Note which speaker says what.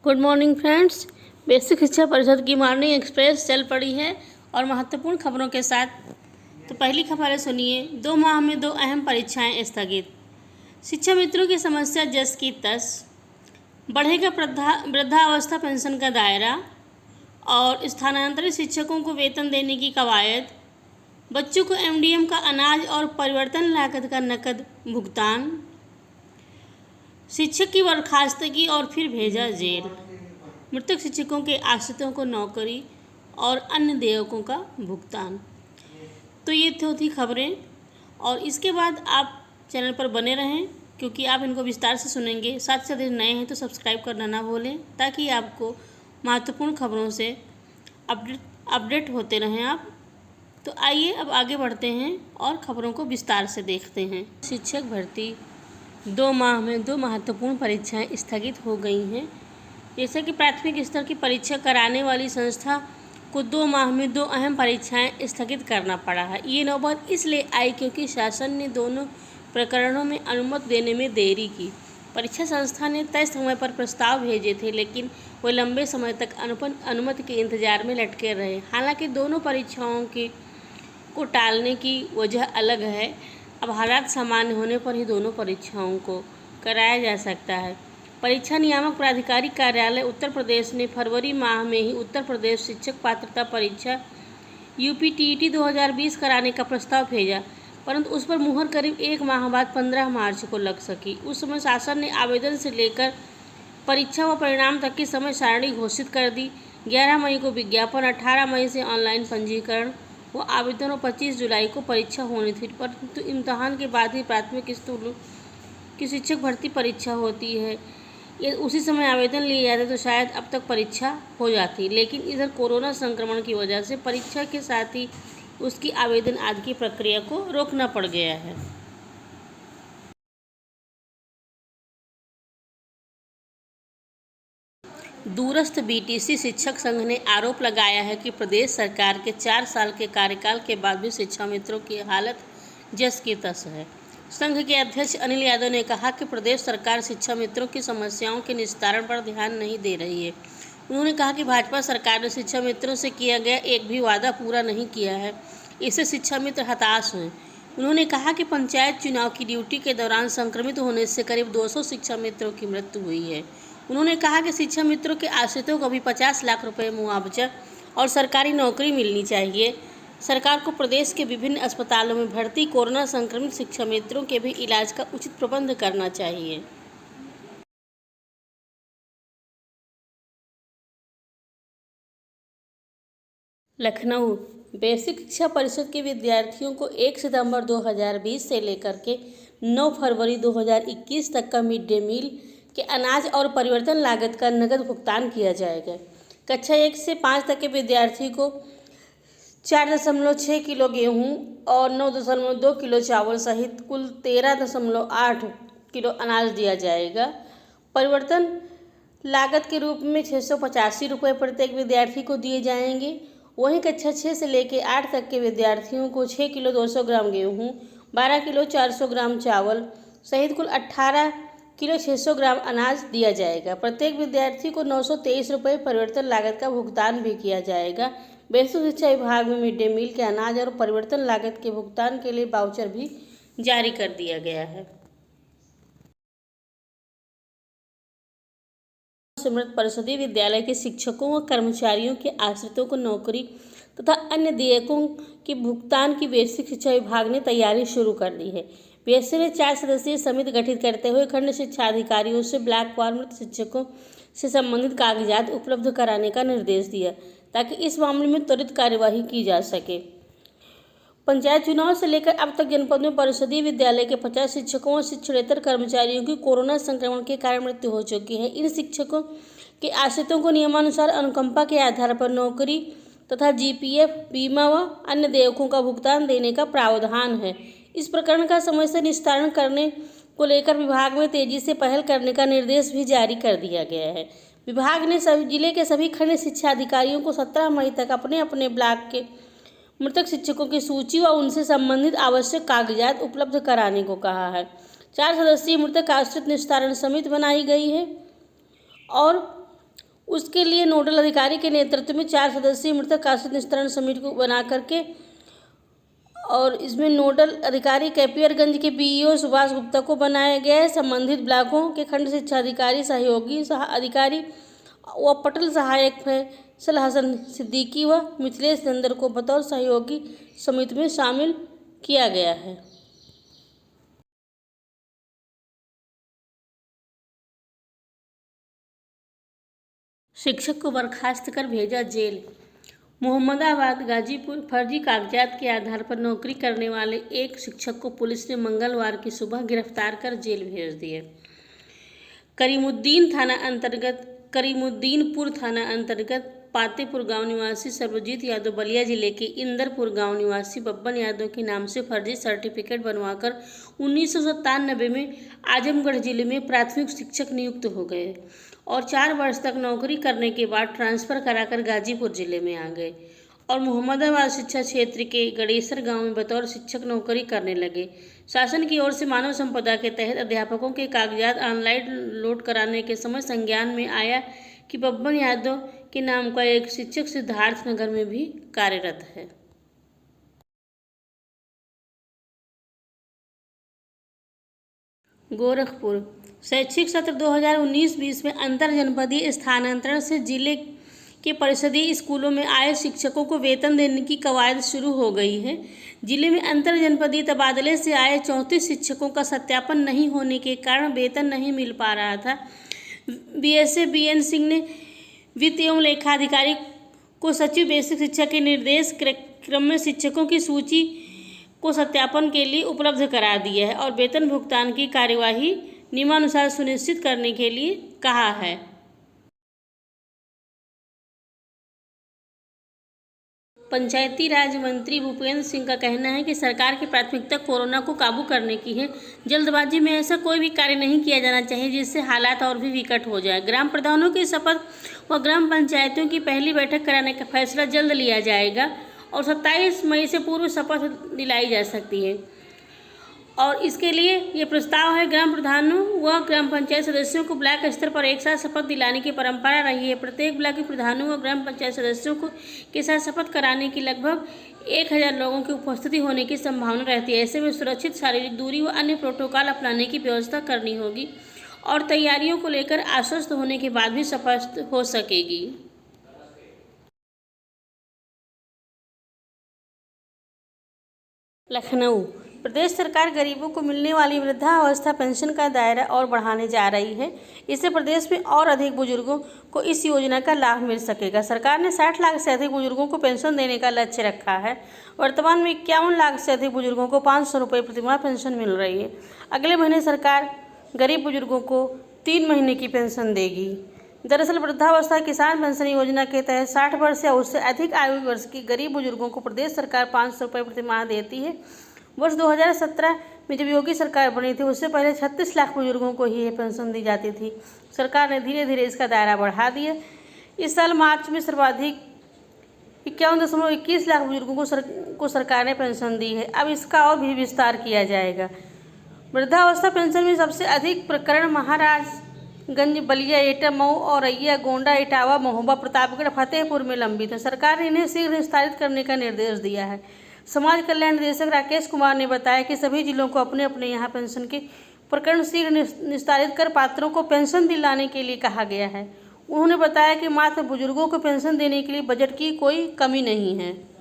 Speaker 1: Good morning friends. Basic शिक्षा परिषद की मॉर्निंग एक्सप्रेस चल पड़ी है और महत्वपूर्ण खबरों के साथ। तो पहली खबर है, सुनिए। 2 माह में 2 अहम परीक्षाएं स्थगित। शिक्षा मित्रों की समस्या जस की तस। बढ़ेगा वृद्धावस्था पेंशन का दायरा और स्थानांतरित शिक्षकों को वेतन देने की कवायद। बच्चों को एमडीएम का अनाज और परिवर्तन लागत का नकद भुगतान। शिक्षक की बर्खास्तगी और फिर भेजा जेल। मृतक शिक्षकों के आश्रितों को नौकरी और अन्य देयकों का भुगतान। तो ये थी खबरें, और इसके बाद आप चैनल पर बने रहें क्योंकि आप इनको विस्तार से सुनेंगे। साथ साथ यदि नए हैं तो सब्सक्राइब करना ना भूलें ताकि आपको महत्वपूर्ण खबरों से अपडेट होते रहें आप। तो आइए अब आगे बढ़ते हैं और खबरों को विस्तार से देखते हैं। शिक्षक भर्ती 2 माह में 2 महत्वपूर्ण परीक्षाएं स्थगित हो गई हैं। जैसे कि प्राथमिक स्तर की परीक्षा कराने वाली संस्था को 2 माह में 2 अहम परीक्षाएं स्थगित करना पड़ा है। ये नौबत इसलिए आई क्योंकि शासन ने दोनों प्रकरणों में अनुमति देने में देरी की। परीक्षा संस्था ने तय समय पर प्रस्ताव भेजे थे, लेकिन वे लंबे समय तक अनुमति के इंतजार में लटके रहे। हालांकि दोनों परीक्षाओं को टालने की वजह अलग है। अब हालात सामान्य होने पर ही दोनों परीक्षाओं को कराया जा सकता है। परीक्षा नियामक प्राधिकारी कार्यालय उत्तर प्रदेश ने फरवरी माह में ही उत्तर प्रदेश शिक्षक पात्रता परीक्षा यूपीटीईटी 2020 कराने का प्रस्ताव भेजा, परंतु उस पर मुहर करीब 1 माह बाद 15 मार्च को लग सकी। उस समय शासन ने आवेदन से लेकर परीक्षा व परिणाम तक की समय सारणी घोषित कर दी। 11 मई को विज्ञापन, 18 मई से ऑनलाइन पंजीकरण व आवेदन और 25 जुलाई को परीक्षा होनी थी, परंतु इम्तहान के बाद ही प्राथमिक स्कूलों की शिक्षक भर्ती परीक्षा होती है। ये उसी समय आवेदन लिए जाते तो शायद अब तक परीक्षा हो जाती, लेकिन इधर कोरोना संक्रमण की वजह से परीक्षा के साथ ही उसकी आवेदन आदि की प्रक्रिया को रोकना पड़ गया है। दूरस्थ बीटीसी शिक्षक संघ ने आरोप लगाया है कि प्रदेश सरकार के 4 साल के कार्यकाल के बाद भी शिक्षा मित्रों की हालत जस की तस है। संघ के अध्यक्ष अनिल यादव ने कहा कि प्रदेश सरकार शिक्षा मित्रों की समस्याओं के निस्तारण पर ध्यान नहीं दे रही है। उन्होंने कहा कि भाजपा सरकार ने शिक्षा मित्रों से किया गया एक भी वादा पूरा नहीं किया है, इससे शिक्षा मित्र हताश हैं। उन्होंने कहा कि पंचायत चुनाव की ड्यूटी के दौरान संक्रमित होने से करीब 200 शिक्षा मित्रों की मृत्यु हुई है। उन्होंने कहा कि शिक्षा मित्रों के आश्रितों को भी 50 लाख रुपये मुआवजा और सरकारी नौकरी मिलनी चाहिए। सरकार को प्रदेश के विभिन्न अस्पतालों में भर्ती कोरोना संक्रमित शिक्षा मित्रों के भी इलाज का उचित प्रबंध करना चाहिए। लखनऊ बेसिक शिक्षा परिषद के विद्यार्थियों को 1 सितंबर 2020 से लेकर के 9 फरवरी 2021 तक का मिड डे मील के अनाज और परिवर्तन लागत का नकद भुगतान किया जाएगा। कक्षा 1 से 5 तक के विद्यार्थी को 4.6 किलो गेहूं और 9.2 किलो चावल सहित कुल 13.8 किलो अनाज दिया जाएगा। परिवर्तन लागत के रूप में 685 रुपये प्रत्येक विद्यार्थी को दिए जाएंगे। वहीं कक्षा 6 से लेकर 8 तक के विद्यार्थियों को 6 किलो 200 ग्राम गेहूं, 12 किलो 400 ग्राम चावल सहित कुल 18 किलो 600 ग्राम अनाज दिया जाएगा। प्रत्येक विद्यार्थी को 923 रुपये परिवर्तन लागत का भुगतान भी किया जाएगा। बेसिक शिक्षा विभाग में मिड डे मील के अनाज और परिवर्तन लागत के भुगतान के लिए वाउचर भी जारी कर दिया गया है। मृत परिषदीय विद्यालय के शिक्षकों व कर्मचारियों के आश्रितों को नौकरी तथा अन्य देयकों के भुगतान की बेसिक शिक्षा विभाग ने तैयारी शुरू कर दी है। बीएससी ने 4 सदस्यीय समिति गठित करते हुए खंड शिक्षा अधिकारियों से ब्लैक व मृत शिक्षकों से संबंधित कागजात उपलब्ध कराने का निर्देश दिया ताकि इस मामले में त्वरित कार्यवाही की जा सके। पंचायत चुनाव से लेकर अब तक जनपद में परिषदीय विद्यालय के 50 शिक्षकों और शिक्षणेतर कर्मचारियों की कोरोना संक्रमण के कारण मृत्यु हो चुकी है। इन शिक्षकों के आश्रितों को नियमानुसार अनुकंपा के आधार पर नौकरी तथा जीपीएफ, बीमा व अन्य देयकों का भुगतान देने का प्रावधान है। इस प्रकरण का समय से निस्तारण करने को लेकर विभाग में तेजी से पहल करने का निर्देश भी जारी कर दिया गया है। विभाग ने सभी जिले के सभी खंड शिक्षा अधिकारियों को 17 मई तक अपने अपने ब्लॉक के मृतक शिक्षकों की सूची व उनसे संबंधित आवश्यक कागजात उपलब्ध कराने को कहा है। 4 सदस्यीय मृतक आश्रित निस्तारण समिति बनाई गई है और उसके लिए नोडल अधिकारी के नेतृत्व में 4 सदस्यीय मृतक आश्रित निस्तारण समिति को बना करके, और इसमें नोडल अधिकारी कैपियरगंज के बीईओ सुभाष गुप्ता को बनाया गया है। संबंधित ब्लॉकों के खंड शिक्षा अधिकारी, सहयोगी अधिकारी व पटल सहायक फैसल हसन सिद्दीकी व मिथिलेश नंदर को बतौर सहयोगी समिति में शामिल किया गया है। शिक्षक को बर्खास्त कर भेजा जेल। मोहम्मदाबाद गाजीपुर फर्जी कागजात के आधार पर नौकरी करने वाले एक शिक्षक को पुलिस ने मंगलवार की सुबह गिरफ्तार कर जेल भेज दिया। करीमुद्दीनपुर थाना अंतर्गत पातेपुर गांव निवासी सर्वजीत यादव बलिया जिले के इंदरपुर गांव निवासी बब्बन यादव के नाम से फर्जी सर्टिफिकेट बनवाकर 1997 में आजमगढ़ जिले में प्राथमिक शिक्षक नियुक्त हो गए और 4 वर्ष तक नौकरी करने के बाद ट्रांसफ़र कराकर गाजीपुर जिले में आ गए और मोहम्मदाबाद शिक्षा क्षेत्र के गणेसर गांव में बतौर शिक्षक नौकरी करने लगे। शासन की ओर से मानव संपदा के तहत अध्यापकों के कागजात ऑनलाइन लोड कराने के समय संज्ञान में आया कि बब्बन यादव के नाम का एक शिक्षक सिद्धार्थनगर में भी कार्यरत है। गोरखपुर शैक्षिक सत्र 2019-20 में अंतर जनपदीय स्थानांतरण से जिले के परिषदीय स्कूलों में आए शिक्षकों को वेतन देने की कवायद शुरू हो गई है। जिले में अंतर जनपदीय तबादले से आए 34 शिक्षकों का सत्यापन नहीं होने के कारण वेतन नहीं मिल पा रहा था। बीएसए बीएन सिंह ने वित्त एवं लेखा अधिकारी को सचिव बेसिक शिक्षा के निर्देश क्रम में शिक्षकों की सूची को सत्यापन के लिए उपलब्ध करा दिया है और वेतन भुगतान की कार्यवाही नियमानुसार सुनिश्चित करने के लिए कहा है। पंचायती राज मंत्री भूपेंद्र सिंह का कहना है कि सरकार की प्राथमिकता कोरोना को काबू करने की है। जल्दबाजी में ऐसा कोई भी कार्य नहीं किया जाना चाहिए जिससे हालात और भी विकट हो जाए। ग्राम प्रधानों की शपथ व ग्राम पंचायतों की पहली बैठक कराने का फैसला जल्द लिया जाएगा और 27 मई से पूर्व शपथ दिलाई जा सकती है और इसके लिए ये प्रस्ताव है। ग्राम प्रधानों व ग्राम पंचायत सदस्यों को ब्लॉक स्तर पर एक साथ शपथ दिलाने की परंपरा रही है। प्रत्येक ब्लॉक के प्रधानों व ग्राम पंचायत सदस्यों को के साथ शपथ कराने की लगभग 1000 लोगों की उपस्थिति होने की संभावना रहती है। ऐसे में सुरक्षित शारीरिक दूरी व अन्य प्रोटोकॉल अपनाने की व्यवस्था करनी होगी और तैयारियों को लेकर आश्वस्त होने के बाद भी शपथ हो सकेगी। लखनऊ प्रदेश सरकार गरीबों को मिलने वाली वृद्धावस्था पेंशन का दायरा और बढ़ाने जा रही है। इससे प्रदेश में और अधिक बुजुर्गों को इस योजना का लाभ मिल सकेगा। सरकार ने 60 लाख से अधिक बुजुर्गों को पेंशन देने का लक्ष्य रखा है। वर्तमान में 51 लाख से अधिक बुजुर्गों को 500 रुपये प्रतिमाह पेंशन मिल रही है। अगले महीने सरकार गरीब बुजुर्गों को 3 महीने की पेंशन देगी। दरअसल वृद्धावस्था किसान पेंशन योजना के तहत 60 वर्ष या उससे अधिक आयु वर्ष की गरीब बुजुर्गों को प्रदेश सरकार 500 रुपये प्रतिमाह देती है। वर्ष 2017 में जब योगी सरकार बनी थी उससे पहले 36 लाख बुजुर्गों को ही यह पेंशन दी जाती थी। सरकार ने धीरे धीरे इसका दायरा बढ़ा दिया। इस साल मार्च में सर्वाधिक 51.21 लाख बुजुर्गों को सरकार ने पेंशन दी है। अब इसका और भी विस्तार किया जाएगा। वृद्धावस्था पेंशन में सबसे अधिक प्रकरण महाराजगंज, बलिया, एटा, मऊ, औरैया, गोंडा, इटावा, महोबा, प्रतापगढ़, फतेहपुर में लंबित है। सरकार ने इन्हें शीघ्र विस्तारित करने का निर्देश दिया है। समाज कल्याण निदेशक राकेश कुमार ने बताया कि सभी जिलों को अपने अपने यहाँ पेंशन के प्रकरण शीघ्र निस्तारित कर पात्रों को पेंशन दिलाने के लिए कहा गया है। उन्होंने बताया कि मात्र बुजुर्गों को पेंशन देने के लिए बजट की कोई कमी नहीं है।